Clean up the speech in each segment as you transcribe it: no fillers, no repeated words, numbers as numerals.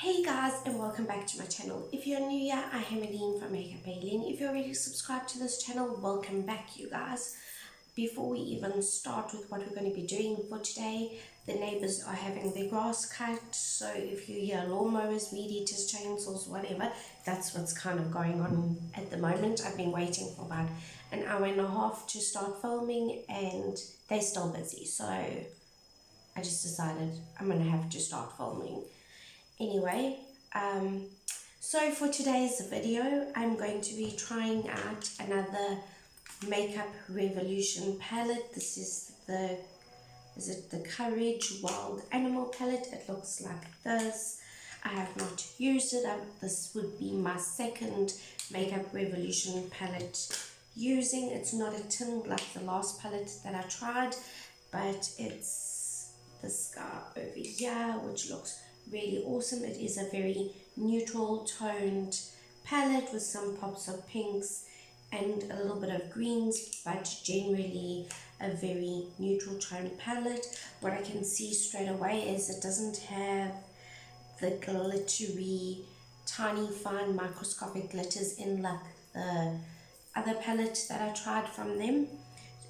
Hey guys, and welcome back to my channel. If you're new here, I am Maybelline from Maybelline. If you're already subscribed to this channel, welcome back you guys. Before we even start with what we're going to be doing for today, the neighbors are having their grass cut, so if you hear lawnmowers, weed eaters, chainsaws, whatever, that's what's kind of going on at the moment. I've been waiting for about an hour and a half to start filming and they're still busy, so I just decided I'm going to have to start filming. Anyway, so for today's video, I'm going to be trying out another Makeup Revolution palette. This is the Courage Wild Animal palette. It looks like this. I have not used it. This would be my second Makeup Revolution palette using. It's not a tin like the last palette that I tried, but it's this guy over here, which looks really awesome. It is a very neutral toned palette with some pops of pinks and a little bit of greens, but generally a very neutral tone palette. What I can see straight away is it doesn't have the glittery tiny fine microscopic glitters in like the other palette that I tried from them.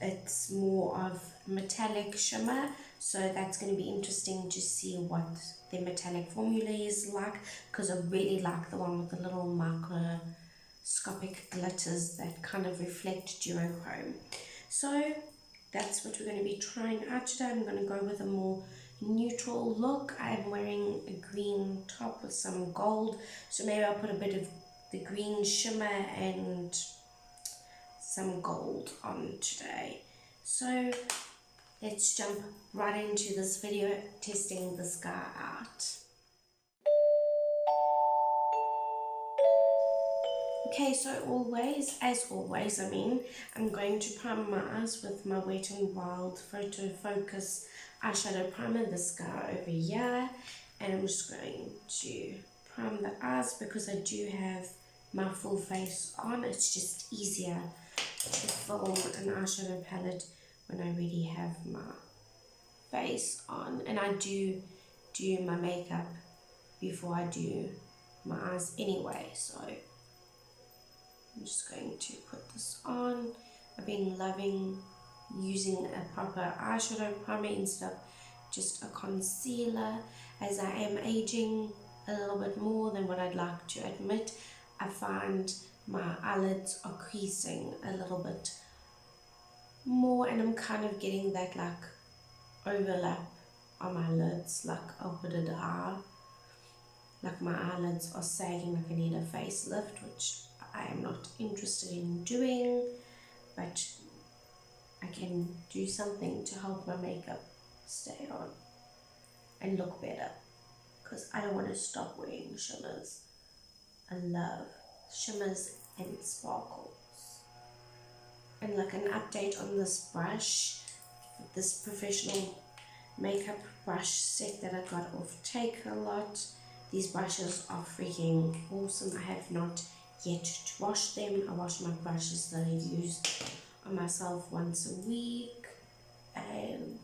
It's more of metallic shimmer, so that's going to be interesting to see what the metallic formula is like, because I really like the one with the little microscopic glitters that kind of reflect duochrome. So that's what we're going to be trying out today. I'm going to go with a more neutral look. I'm wearing a green top with some gold, so maybe I'll put a bit of the green shimmer and some gold on today. So let's jump right into this video testing this guy out. Okay, so as always, I'm going to prime my eyes with my Wet n Wild Photo Focus eyeshadow primer, this guy over here, and I'm just going to prime the eyes because I do have my full face on. It's just easier to film an eyeshadow palette when I already have my face on, and I do my makeup before I do my eyes anyway, so I'm just going to put this on. I've been loving using a proper eyeshadow primer instead of just a concealer. As I am aging a little bit more than what I'd like to admit, I find my eyelids are creasing a little bit more, and I'm kind of getting that like overlap on my lids, like a hooded eye, like my eyelids are sagging like I need a facelift, which I am not interested in doing, but I can do something to help my makeup stay on and look better, because I don't want to stop wearing shimmers. I love shimmers and sparkles. And like an update on this brush, this professional makeup brush set that I got off Take-A-Lot. These brushes are freaking awesome. I have not yet to wash them. I wash my brushes that I use on myself once a week, and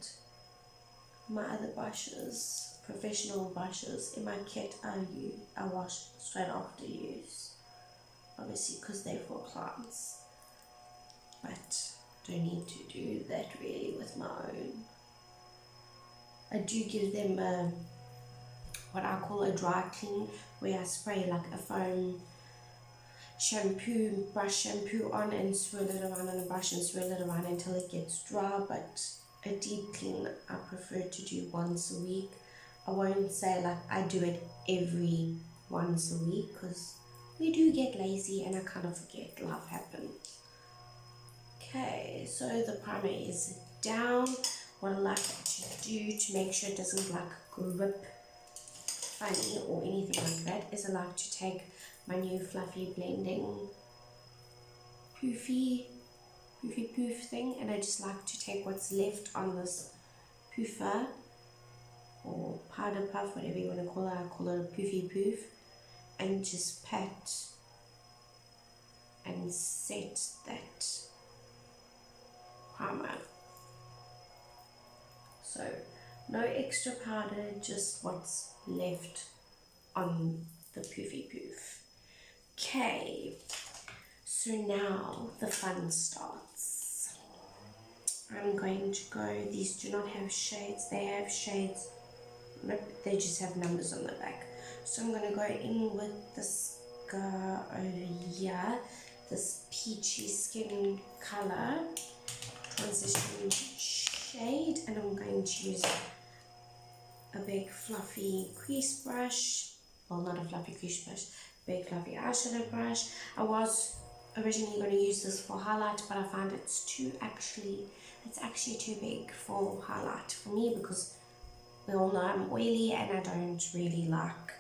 my other brushes, professional brushes in my kit, I wash straight after use, obviously because they're for clients, but don't need to do that really with my own. I do give them what I call a dry clean, where I spray like a foam shampoo, brush shampoo on and swirl it around on the brush and swirl it around until it gets dry. But a deep clean I prefer to do once a week. I won't say like I do it every once a week, because we do get lazy and I kind of forget, life happens. Okay, so the primer is down. What I like to do to make sure it doesn't like grip funny or anything like that is I like to take my new fluffy blending poofy poof thing, and I just like to take what's left on this poofer or powder puff, whatever you want to call it. I call it a poofy poof, and just pat and set that primer. So no extra powder, just what's left on the poofy poof. Okay, so now the fun starts. I'm going to go, these do not have shades, they have shades, nope, they just have numbers on the back. So I'm going to go in with this girl over here, this peachy skin color transition shade, and I'm going to use a big fluffy crease brush, well, not a fluffy crease brush, big fluffy eyeshadow brush. I was originally going to use this for highlight, but I found it's actually too big for highlight for me, because we all know I'm oily and I don't really like,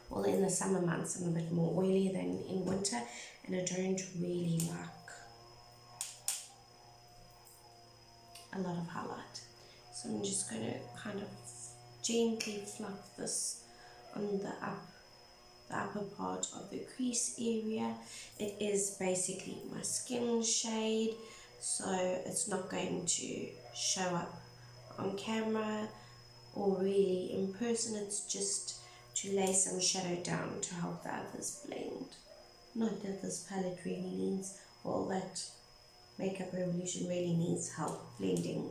well, in the summer months I'm a bit more oily than in winter, and I don't really like a lot of highlight. So I'm just going to kind of gently fluff this on the upper part of the crease area. It is basically my skin shade, so it's not going to show up on camera or really in person. It's just to lay some shadow down to help the others blend. Not that this palette really needs, well, that Makeup Revolution really needs help blending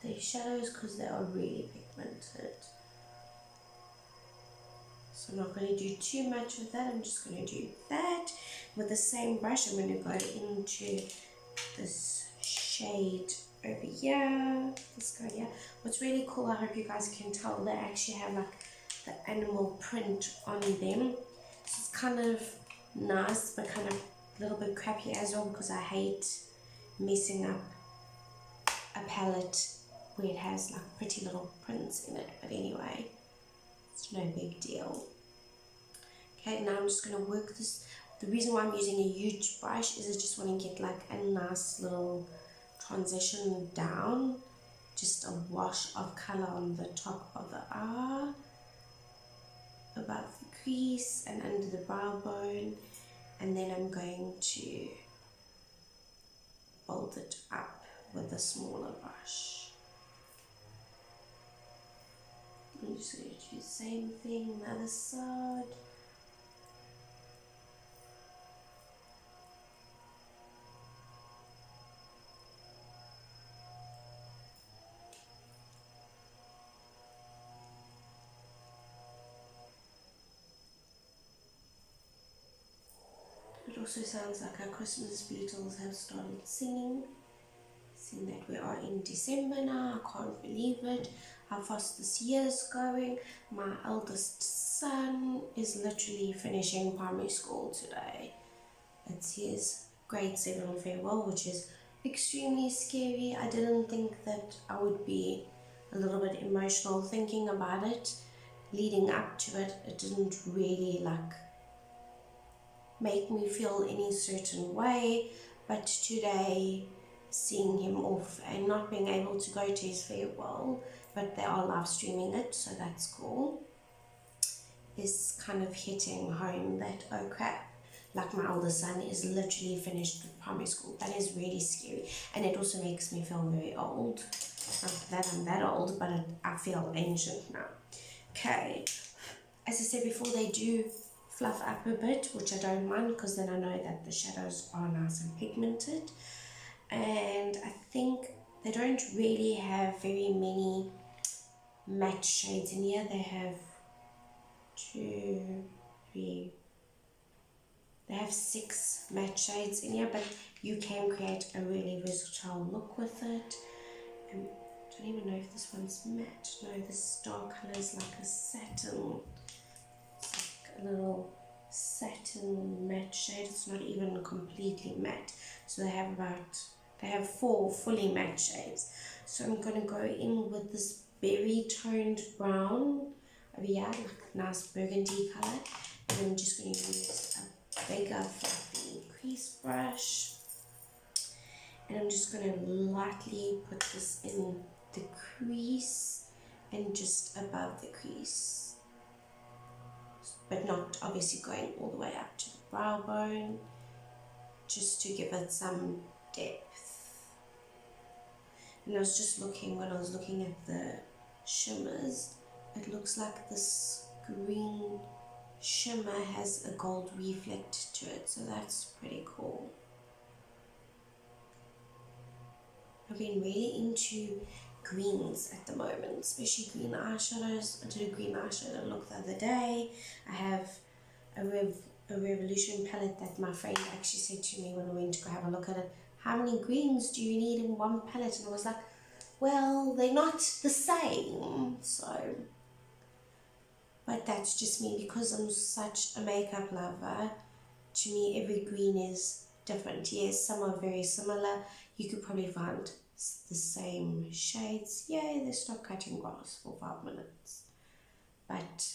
the shadows, because they are really pigmented. So I'm not going to do too much with that. I'm just going to do that. With the same brush, I'm going to go into this shade over here, this guy here. What's really cool, I hope you guys can tell, they actually have like the animal print on them. So it's kind of nice, but kind of a little bit crappy as well, because I hate messing up a palette where it has like pretty little prints in it. But anyway, it's no big deal. Okay, now I'm just going to work this. The reason why I'm using a huge brush is I just want to get like a nice little transition down, just a wash of color on the top of the eye, above the crease and under the brow bone, and then I'm going to build it up with a smaller brush. I'm just going to do the same thing on the other side. It also sounds like our Christmas beetles have started singing. Seeing that we are in December now, I can't believe it, how fast this year is going. My eldest son is literally finishing primary school today. It's his grade 7 farewell, which is extremely scary. I didn't think that I would be a little bit emotional thinking about it. Leading up to it, it didn't really make me feel any certain way, but today, seeing him off and not being able to go to his farewell, but they are live streaming it, so that's cool, is kind of hitting home that, oh crap, like my eldest son is literally finished with primary school. That is really scary, and it also makes me feel very old. Not that I'm that old, but I feel ancient now. Okay, as I said before, they do fluff up a bit, which I don't mind, because then I know that the shadows are nice and pigmented. And I think they don't really have very many matte shades in here. They have 6 matte shades in here, but you can create a really versatile look with it. I don't even know if this one's matte. No, this dark color is like a satin. It's like a little satin matte shade. It's not even completely matte. So they have 4 fully matte shades. So I'm going to go in with this berry toned brown over here, like nice burgundy color. And I'm just going to use a bigger fluffy crease brush. And I'm just going to lightly put this in the crease and just above the crease. But not obviously going all the way up to the brow bone, just to give it some depth. And I was just looking, when I was looking at the shimmers, it looks like this green shimmer has a gold reflect to it, so that's pretty cool. I've been really into greens at the moment, especially green eyeshadows. I did a green eyeshadow look the other day. I have a Revolution palette that my friend actually said to me when we went to go have a look at it, how many greens do you need in one palette? And I was like, well, they're not the same. So, but that's just me because I'm such a makeup lover. To me, every green is different. Yes, some are very similar. You could probably find the same shades. Yay, they stopped cutting grass for 5 minutes. But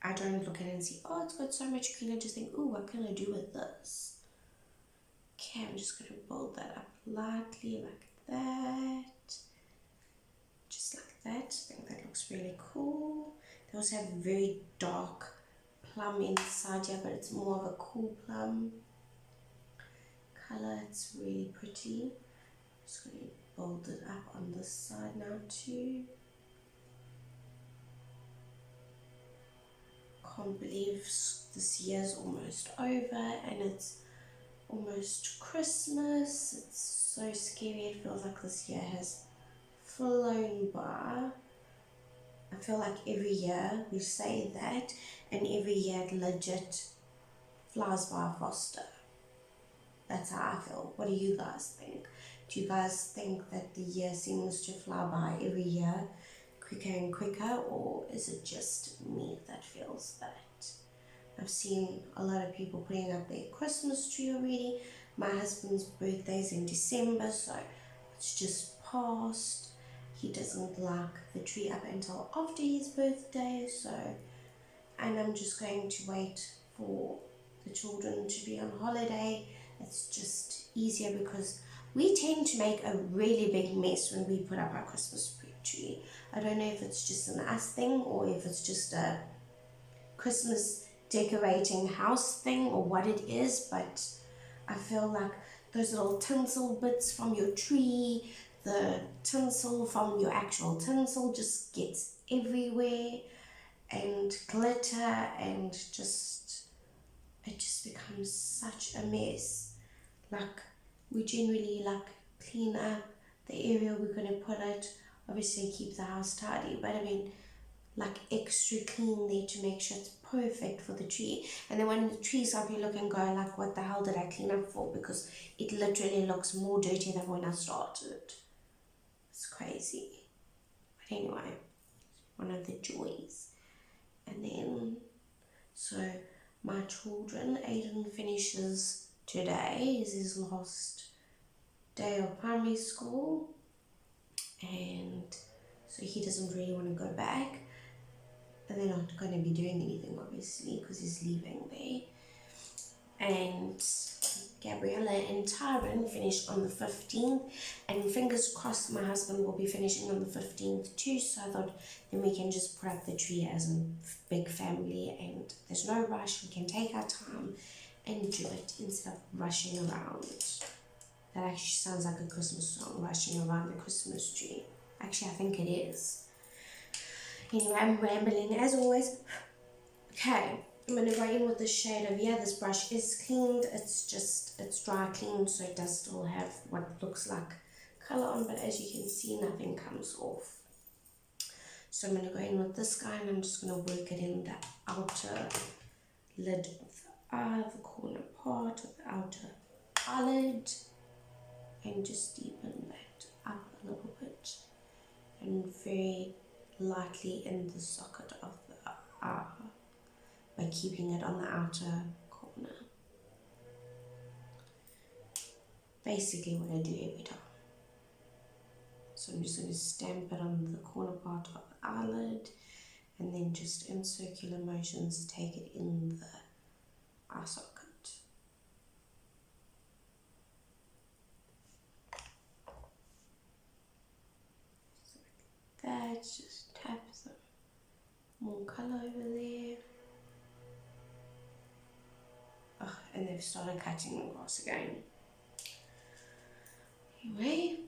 I don't look at it and see, oh, it's got so much green. I just think, oh, what can I do with this? Okay, I'm just going to build that up lightly like that. Just like that. I think that looks really cool. They also have a very dark plum inside here, but it's more of a cool plum color. It's really pretty. Just going to build it up on this side now too. Can't believe this year's almost over and it's almost Christmas. It's so scary. It feels like this year has flown by. I feel like every year we say that and every year it legit flies by faster. That's how I feel. What do you guys think? Do you guys think that the year seems to fly by every year quicker and quicker, or is it just me that feels that? I've seen a lot of people putting up their Christmas tree already. My husband's birthday's in December, so it's just past. He doesn't like the tree up until after his birthday, so, and I'm just going to wait for the children to be on holiday. It's just easier because we tend to make a really big mess when we put up our Christmas tree. I don't know if it's just an us thing or if it's just a Christmas decorating house thing or what it is, but I feel like those little tinsel bits from your tree, the tinsel from your actual tinsel just gets everywhere, and glitter, and just it just becomes such a mess. Like, we generally like clean up the area we're going to put it, obviously keep the house tidy, but I mean like extra clean there to make sure it's perfect for the tree. And then when the tree's up, you look and go like, what the hell did I clean up for? Because it literally looks more dirty than when I started. It's crazy. But anyway, one of the joys. And then, so my children, Aiden finishes today, is his last day of primary school, and so he doesn't really want to go back, and they're not going to be doing anything obviously because he's leaving there. And Gabriella and Tyron finish on the 15th, and fingers crossed my husband will be finishing on the 15th too, so I thought then we can just put up the tree as a big family, and there's no rush, we can take our time and do it instead of rushing around. That actually sounds like a Christmas song, rushing around the Christmas tree. Actually, I think it is. Anyway, I'm rambling as always. Okay, I'm going to go in with the shade of, this brush is cleaned. It's dry cleaned, so it does still have what looks like colour on, but as you can see, nothing comes off. So I'm going to go in with this guy, and I'm just going to work it in the outer lid of the eye, the corner part of the outer eyelid, and just deepen that up a little bit, and very lightly in the socket of the eye by keeping it on the outer corner. Basically what I do every time. So I'm just going to stamp it on the corner part of the eyelid, and then just in circular motions take it in the eye socket. That, just tap some more colour over there. Oh, and they've started cutting the grass again. Anyway,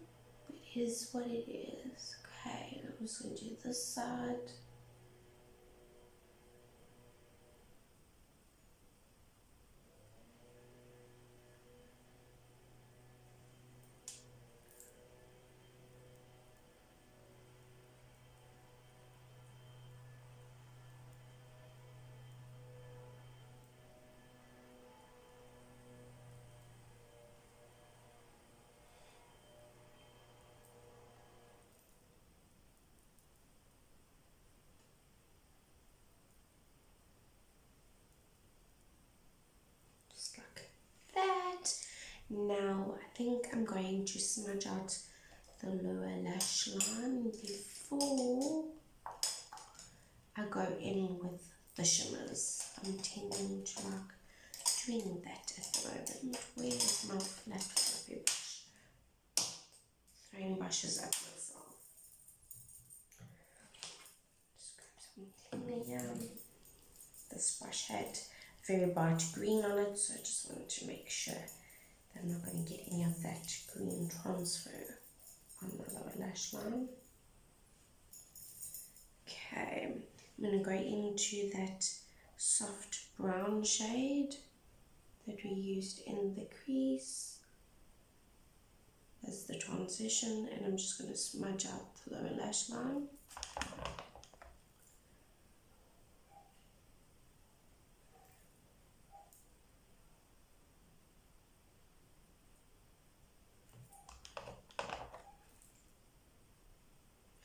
it is what it is. Okay, I'm just going to do this side. Now I think I'm going to smudge out the lower lash line before I go in with the shimmers. I'm tending to like doing that at the moment. Where is my flat fluffy brush? Throwing brushes at myself. Just grab some cleaner. This brush had very bright green on it, so I just wanted to make sure that I'm not going to get any of that green transfer on my lower lash line. Okay, I'm going to go into that soft brown shade that we used in the crease as the transition, and I'm just going to smudge out the lower lash line.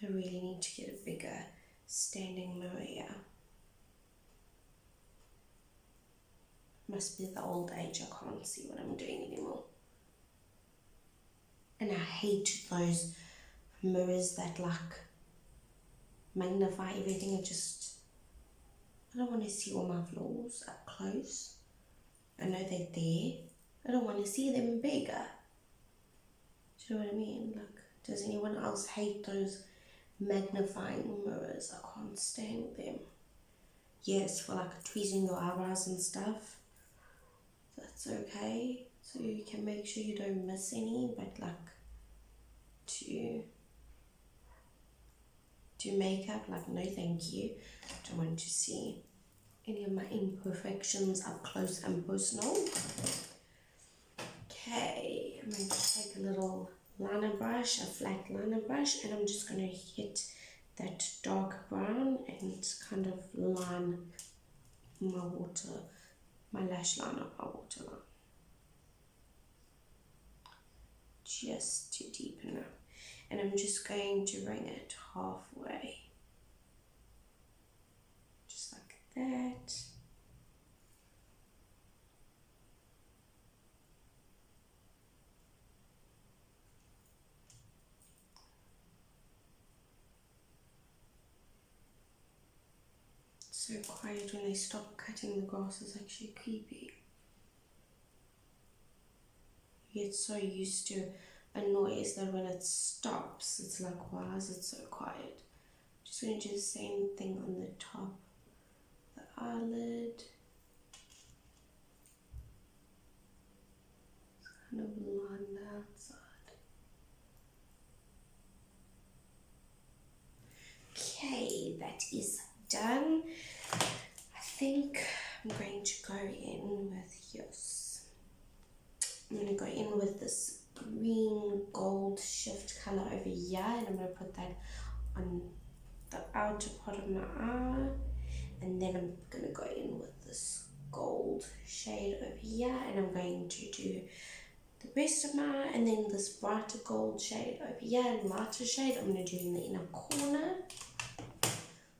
I really need to get a bigger standing mirror here. Must be the old age, I can't see what I'm doing anymore. And I hate those mirrors that like magnify everything. I don't want to see all my flaws up close. I know they're there. I don't want to see them bigger. Do you know what I mean? Like, does anyone else hate those magnifying mirrors? I can't stand them. Yes, for like tweezing your eyebrows and stuff, that's okay. So you can make sure you don't miss any, but like to do makeup, like no thank you. Don't want to see any of my imperfections up close and personal. Okay, I'm going to take a little liner brush, a flat liner brush, and I'm just going to hit that dark brown and kind of line my lash line of my waterline. Just to deepen up. And I'm just going to bring it halfway. Just like that. So quiet when they stop cutting the grass is actually creepy. You get so used to a noise that when it stops, it's like, why is it so quiet? Just going to do the same thing on the top, the eyelid. Just kind of line the outside. Okay, that is done. I think I'm going to go in with yours. I'm going to go in with this green gold shift color over here, and I'm going to put that on the outer part of my eye, and then I'm going to go in with this gold shade over here, and I'm going to do the rest of my eye, and then this brighter gold shade over here and lighter shade I'm going to do in the inner corner.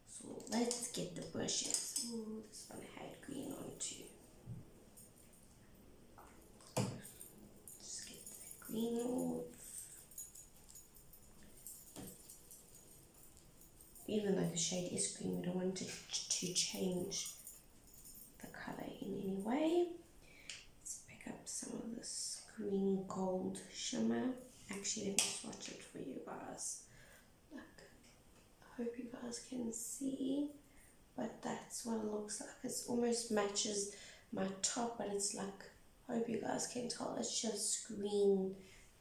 So let's get the brushes. Ooh, this one had green on too. Just get the green off. Even though the shade is green, we don't want it to change the color in any way. Let's pick up some of this green gold shimmer. Actually, let me swatch it for you guys. Look, I hope you guys can see, but that's what it looks like. It almost matches my top, but it's like, I hope you guys can tell, it's just green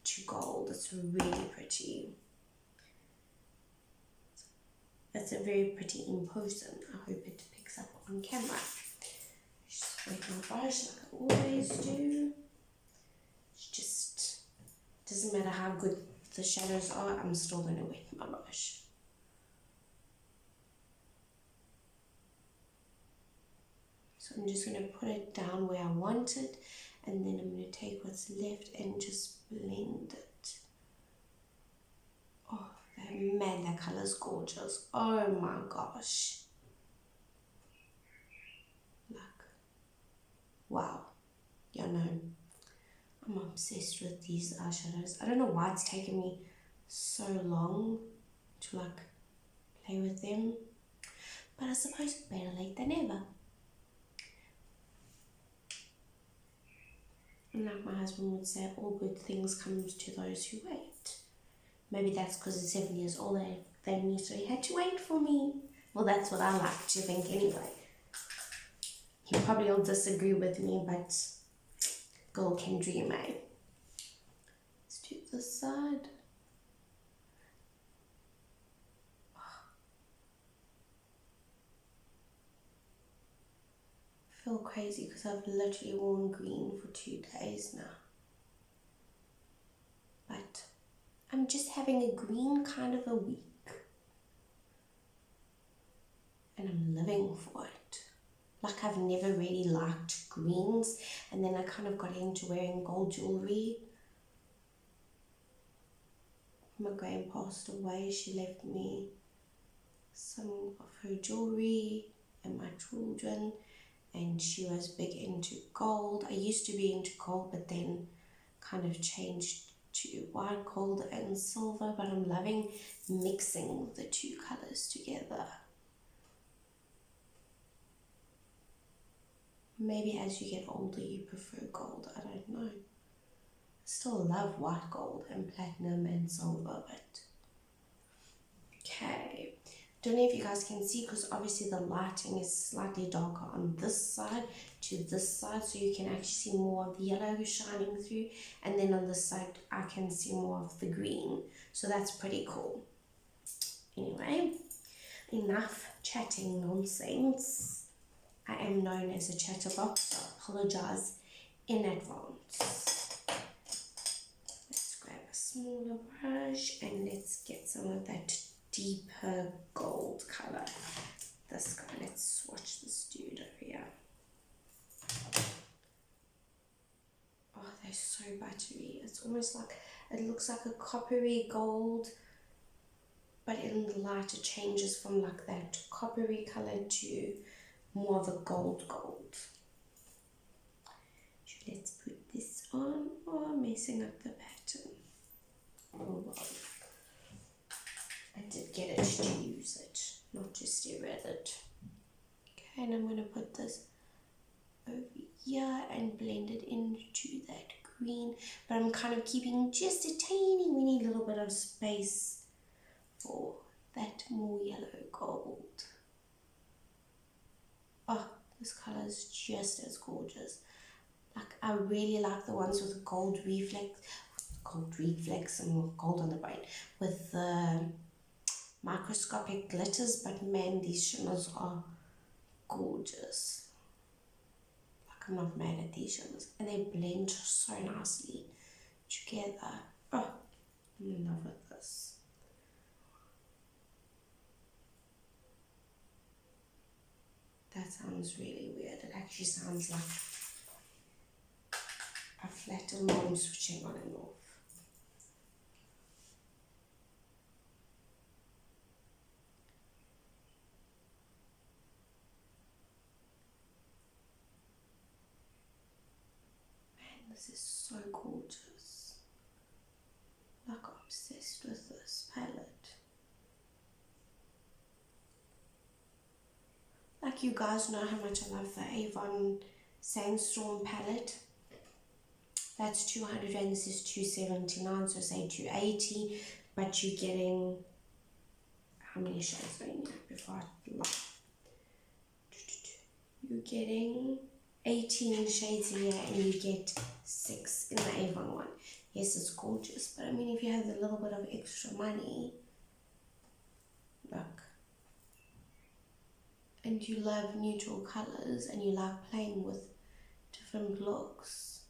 to gold. It's really pretty. That's a very pretty in person. I hope it picks up on camera. Just wet my brush like I always do. It's just, doesn't matter how good the shadows are, I'm still going to wet my brush. So I'm just going to put it down where I want it, and then I'm going to take what's left and just blend it. Oh, man, that color is gorgeous. Oh my gosh. Look. Wow. Yeah, no. I'm obsessed with these eyeshadows. I don't know why it's taken me so long to like play with them, but I suppose better late than never. And like my husband would say, all good things come to those who wait. Maybe that's because he's 7 years older than me, so he had to wait for me. Well, that's what I like to think anyway. He probably will disagree with me, but girl can dream, eh? Let's do this side. I feel crazy because I've literally worn green for 2 days now. But I'm just having a green kind of a week. And I'm living for it. Like I've never really liked greens, and then I kind of got into wearing gold jewelry. My gran passed away. She left me some of her jewelry and my children, and she was big into gold. I used to be into gold, but then kind of changed to white gold and silver, but I'm loving mixing the two colors together. Maybe as you get older you prefer gold, I don't know. I still love white gold and platinum and silver, but okay. Don't know if you guys can see because obviously the lighting is slightly darker on this side to this side, so you can actually see more of the yellow shining through, and then on this side I can see more of the green, so that's pretty cool. Anyway, enough chatting nonsense. I am known as a chatterbox, so I apologize in advance. Let's grab a smaller brush and let's get some of that deeper gold color. This guy, let's swatch this dude over here. Oh, they're so buttery. It's almost like, it looks like a coppery gold, but in the light it changes from like that coppery color to more of a gold. Let's put this on. Oh, I'm messing up the pattern. Oh well. I did get it to use it, not to stare at it. Okay, and I'm going to put this over here and blend it into that green, but I'm kind of keeping just a tiny weeny little bit of space for that more yellow gold. Oh, this color is just as gorgeous. Like, I really like the ones with gold reflex and gold on the brain with the microscopic glitters, but man, these shimmers are gorgeous. Like, I'm not mad at these shimmers, and they blend so nicely together. Oh, I'm in love with this. That sounds really weird. It actually sounds like a flat alarm switching on and off. Man, this is so gorgeous. Like, obsessed with this palette. Like, you guys know how much I love the Avon Sandstorm palette. That's 200 and this is 279, so say 280, but you're getting, how many shades are in here before I lie? You're getting 18 shades in here and you get 6 in the Avon one. Yes, it's gorgeous, but I mean, if you have a little bit of extra money, look, and you love neutral colors and you like playing with different looks,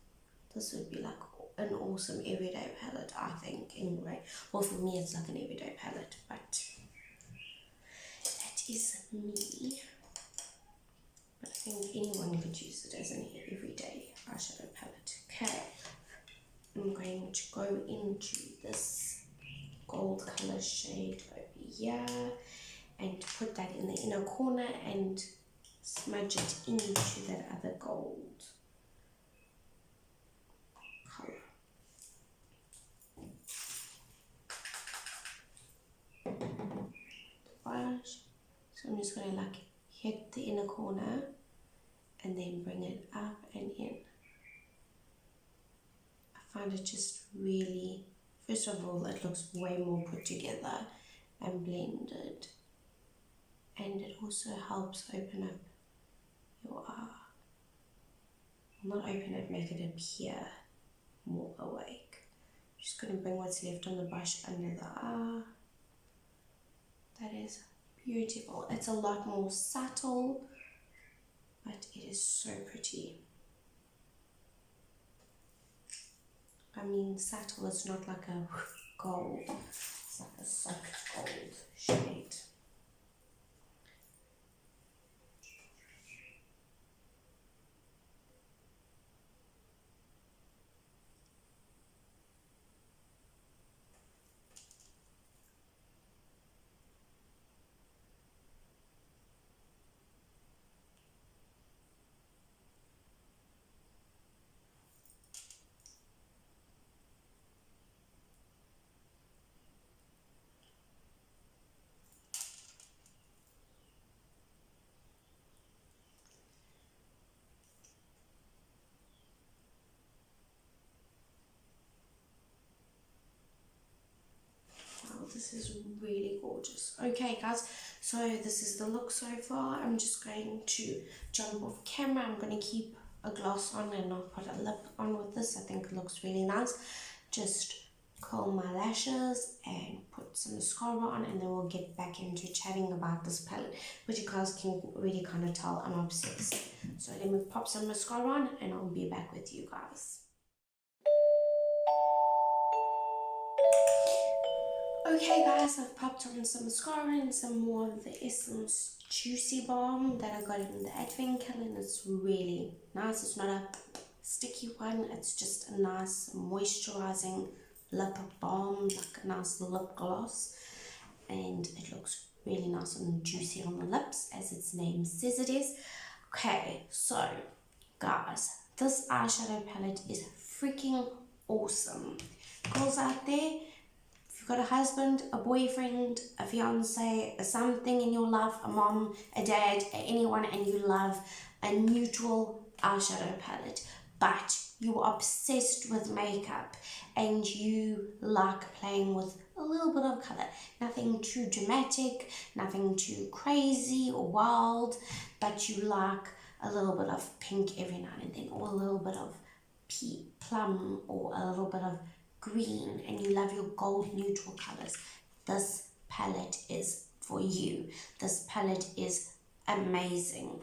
this would be like an awesome everyday palette, I think, anyway. Well, for me, it's like an everyday palette, but that is me. But I think anyone could use it as an everyday eyeshadow palette. Okay, I'm going to go into this gold color shade over here and put that in the inner corner and smudge it into that other gold color. So I'm just going to like hit the inner corner and then bring it up and in. I find it just really, first of all, it looks way more put together and blended. And it also helps open up your eye. Not open it, make it appear more awake. I'm just going to bring what's left on the brush under the eye. That is beautiful. It's a lot more subtle, but it is so pretty. I mean, subtle is not like a gold, it's like a soft gold shade. This is really gorgeous. Okay guys, so this is the look so far. I'm just going to jump off camera. I'm going to keep a gloss on and not put a lip on with this. I think it looks really nice. Just curl my lashes and put some mascara on, and then we'll get back into chatting about this palette, but you guys can really kind of tell I'm obsessed. So let me pop some mascara on and I'll be back with you guys. Okay guys, I've popped on some mascara and some more of the Essence Juicy Balm that I got in the Advent calendar, and it's really nice. It's not a sticky one, it's just a nice moisturizing lip balm, like a nice lip gloss, and it looks really nice and juicy on the lips, as its name says it is. Okay, so guys, this eyeshadow palette is freaking awesome. Girls out there, you've got a husband, a boyfriend, a fiance, a something in your life, a mom, a dad, anyone, and you love a neutral eyeshadow palette, but you're obsessed with makeup and you like playing with a little bit of color. Nothing too dramatic, nothing too crazy or wild, but you like a little bit of pink every now and then, or a little bit of plum, or a little bit of green, and you love your gold neutral colors. This palette is for you. This palette is amazing.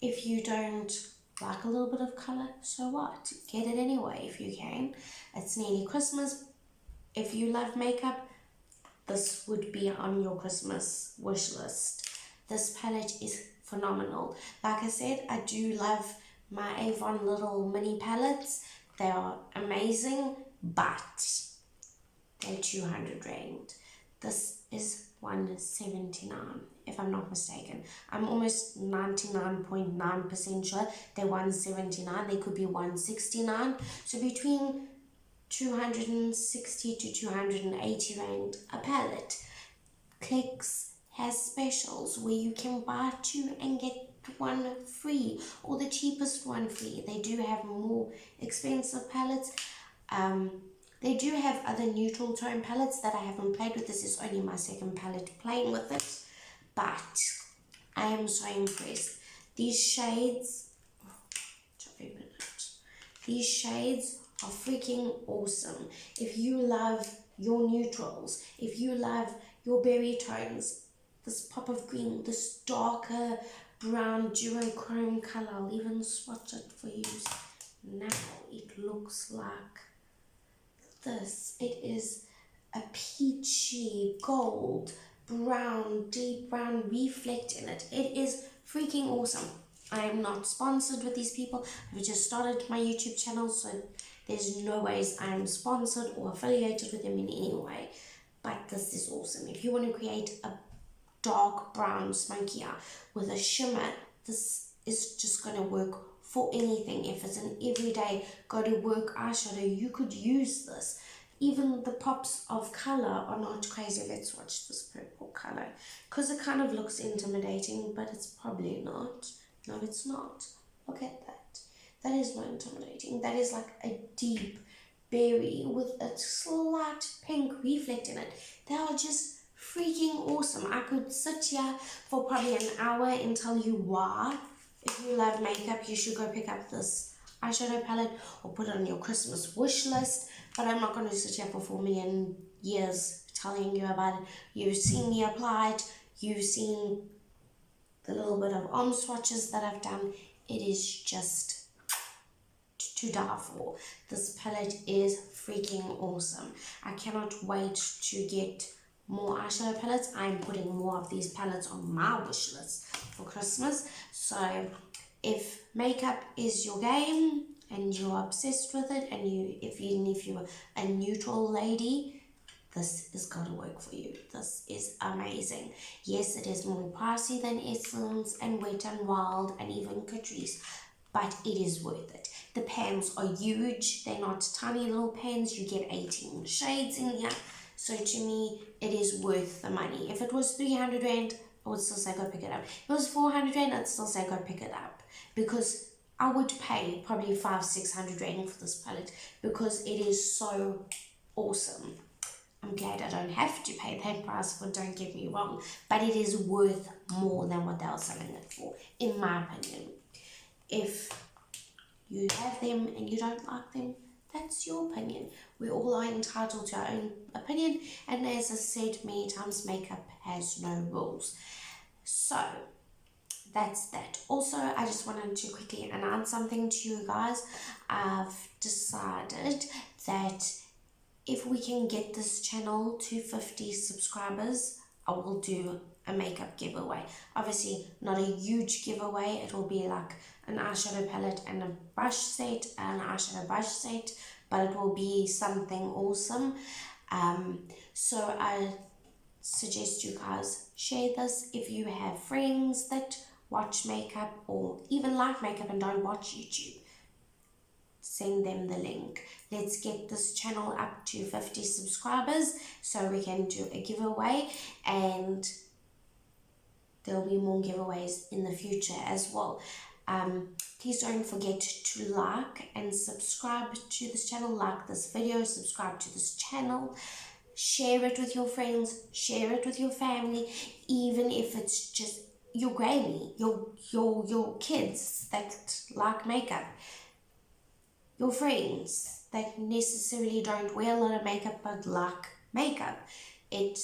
If you don't like a little bit of color, so what? Get it anyway if you can. It's nearly Christmas. If you love makeup, this would be on your Christmas wish list. This palette is phenomenal. Like I said, I do love my Avon little mini palettes. They are amazing, but they're 200 rand. This is 179, if I'm not mistaken. I'm almost 99.9% sure they're 179. They could be 169. So between 260 to 280 rand a palette. Clicks has specials where you can buy two and get one free, or the cheapest one free. They do have more expensive palettes. They do have other neutral tone palettes that I haven't played with. This is only my second palette playing with it, but I am so impressed. These shades, these shades are freaking awesome. If you love your neutrals, if you love your berry tones, this pop of green, this darker brown duochrome color, I'll even swatch it for you now. It looks like this. It is a peachy gold brown, deep brown reflect in it. It is freaking awesome. I am not sponsored with these people. I've just started my YouTube channel, so there's no ways I am sponsored or affiliated with them in any way, but this is awesome. If you want to create a dark brown smoky eye with a shimmer, this is just going to work for anything. If it's an everyday go to work eyeshadow, you could use this. even the pops of color are not crazy. Let's watch this purple color, because it kind of looks intimidating, but it's probably not. No, it's not. Look at that. That is not intimidating. That is like a deep berry with a slight pink reflect in it. They are just freaking awesome. I could sit here for probably an hour and tell you why. If you love makeup, you should go pick up this eyeshadow palette or put it on your Christmas wish list. But I'm not going to sit here for 4 million years telling you about it. You've seen me apply it. You've seen the little bit of arm swatches that I've done. It is just to die for. This palette is freaking awesome. I cannot wait to get more eyeshadow palettes. I'm putting more of these palettes on my wish list for Christmas. So if makeup is your game and you're obsessed with it, and even if you're a neutral lady, this is gonna work for you. This is amazing. Yes, it is more pricey than Essence and Wet n Wild and even Catrice, but it is worth it. The pans are huge. They're not tiny little pans. You get 18 shades in here. So to me, it is worth the money. If it was 300 Rand, I would still say go pick it up. If it was 400 Rand, I'd still say go pick it up. Because I would pay probably 500-600 Rand for this palette, because it is so awesome. I'm glad I don't have to pay that price for, don't get me wrong, but it is worth more than what they are selling it for, in my opinion. If you have them and you don't like them, that's your opinion. We all are entitled to our own opinion, and as I said many times, makeup has no rules. So that's that. Also, I just wanted to quickly announce something to you guys. I've decided that if we can get this channel to 50 subscribers, I will do a makeup giveaway. Obviously, not a huge giveaway. It will be like an eyeshadow palette and a brush set, an eyeshadow brush set, but it will be something awesome. So I suggest you guys share this. If you have friends that watch makeup or even like makeup and don't watch YouTube, send them the link. Let's get this channel up to 50 subscribers so we can do a giveaway, and there'll be more giveaways in the future as well. Please don't forget to like and subscribe to this channel. Like this video, subscribe to this channel, share it with your friends, share it with your family, even if it's just your granny, your kids that like makeup, your friends that necessarily don't wear a lot of makeup but like makeup. It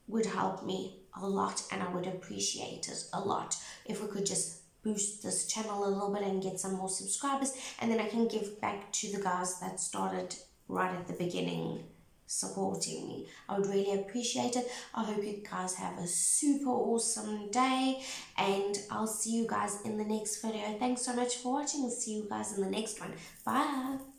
would help me a lot, and I would appreciate it a lot if we could just boost this channel a little bit and get some more subscribers, and then I can give back to the guys that started right at the beginning supporting me. I would really appreciate it. I hope you guys have a super awesome day, and I'll see you guys in the next video. Thanks so much for watching. I'll see you guys in the next one. Bye.